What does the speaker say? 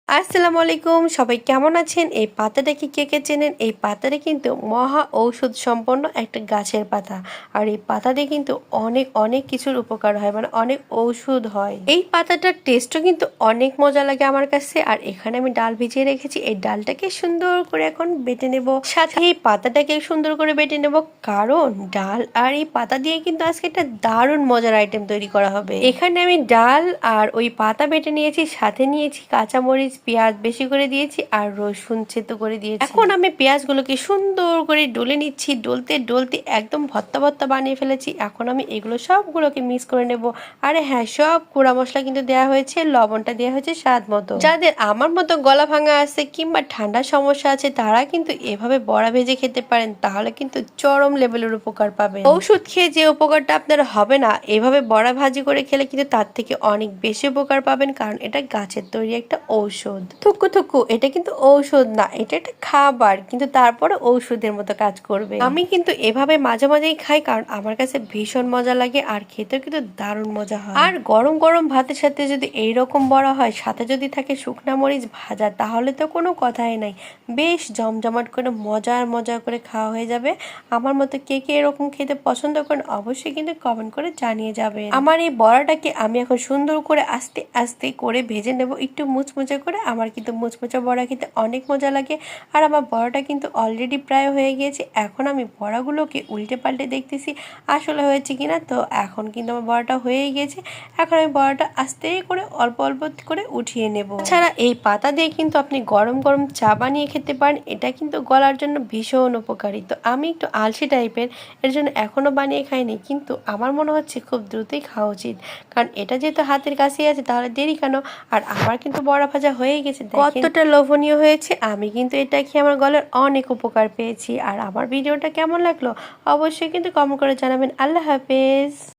আসসালামু আলাইকুম, সবাই কেমন আছেন? এই পাতাটাকে কে কে চেনেন? এই পাতাটা কিন্তু মহা ঔষধ সম্পন্ন একটা গাছের পাতা। আর এই পাতা দিয়ে কিন্তু অনেক অনেক কিছুর উপকার হয়, মানে অনেক ঔষধ হয়। এই পাতাটার টেস্টও কিন্তু অনেক মজা লাগে আমার কাছে। আর এখানে আমি ডাল ভিজিয়ে রেখেছি, এই ডালটাকে সুন্দর করে এখন বেটে নেব, সাথে এই পাতাটাকে সুন্দর করে বেটে নেব, কারণ ডাল আর এই পাতা দিয়ে কিন্তু আজকে একটা দারুণ মজার আইটেম তৈরি করা হবে। এখানে আমি ডাল আর ওই পাতা বেটে নিয়েছি, সাথে নিয়েছি কাঁচামরিচ, পেঁয়াজ বেশি করে দিয়েছি আর রসুন ছেঁচো করে দিয়েছি। এখন আমি পেঁয়াজগুলোকে সুন্দর করে ডলে নিচ্ছি, ডলতে ডলতে একদম ভর্তা ভর্তা বানিয়ে ফেলেছি। এখন আমি এগুলো সবগুলোকে মিক্স করে নেব। আরে হ্যাঁ, সব গুঁড়া মশলা কিন্তু দেওয়া হয়েছে, লবণটা দেওয়া হয়েছে স্বাদ মতো। যাদের আমার মতো গলা ভাঙা আছে কিংবা ঠান্ডার সমস্যা আছে তারা কিন্তু এভাবে বড়া ভেজে খেতে পারেন, তাহলে কিন্তু চরম লেভেলের উপকার পাবেন। ওষুধ খেয়ে যে উপকারটা আপনার হবে না, এভাবে বড়া ভাজি করে খেলে কিন্তু তার থেকে অনেক বেশি উপকার পাবেন, কারণ এটা গাছের তৈরি একটা ঔষধ। থুকু থুকু, এটা কিন্তু ঔষধ না, এটা একটা খাবার, কিন্তু তারপরে ঔষধের মতো কাজ করবে। আমি কিন্তু এভাবে মাঝে মাঝেই খাই, কারণ আমার কাছে ভীষণ মজা লাগে আর খেতেও কিন্তু দারুণ মজা হয়। আর গরম গরম ভাতের সাথে যদি এইরকম বড়া হয়, সাথে যদি থাকে শুকনা মরিচ ভাজা, তাহলে তো কোনো কথাই নাই। বেশ জমজমাট করে মজার মজা করে খাওয়া হয়ে যাবে। আমার মতো কে কে এরকম খেতে পছন্দ করেন অবশ্যই কিন্তু কমেন্ট করে জানিয়ে যাবেন। আমার এই বড়াটাকে আমি এখন সুন্দর করে আস্তে আস্তে করে ভেজে নেব, একটু মুচমুচে করে। আমার কিন্তু মুচমুচে বড়া খেতে অনেক মজা লাগে। আর আমার বড়াটা কিন্তু অলরেডি প্রায় হয়ে গিয়েছে। এখন আমি বড়াগুলোকে উল্টে পাল্টে দেখতেছি আসলে হয়েছে কিনা। তো এখন কিন্তু আমার বড়াটা হয়েই গেছে। এখন আমি বড়াটা আস্তে করে অল্প অল্প করে উঠিয়ে নেব। এছাড়া এই পাতা দিয়ে কিন্তু আপনি গরম গরম চা বানিয়ে খেতে পারেন, এটা কিন্তু গলার জন্য ভীষণ উপকারী। তো আমি একটু আলসি টাইপের, এর জন্য এখনো বানিয়ে খাইনি, কিন্তু আমার মনে হচ্ছে খুব দ্রুতই খাওয়া উচিত, কারণ এটা যেহেতু হাতের কাছেই আছে তাহলে দেরি কেন। আর আমার কিন্তু বড়া ভাজা হয়ে গেছে, কতটা লোভনীয় হয়েছে। আমি কিন্তু এটা খেয়ে আমার গলার অনেক উপকার পেয়েছি। আর আমার ভিডিওটা কেমন লাগলো অবশ্যই কিন্তু কমেন্ট করে জানাবেন। আল্লাহ হাফেজ।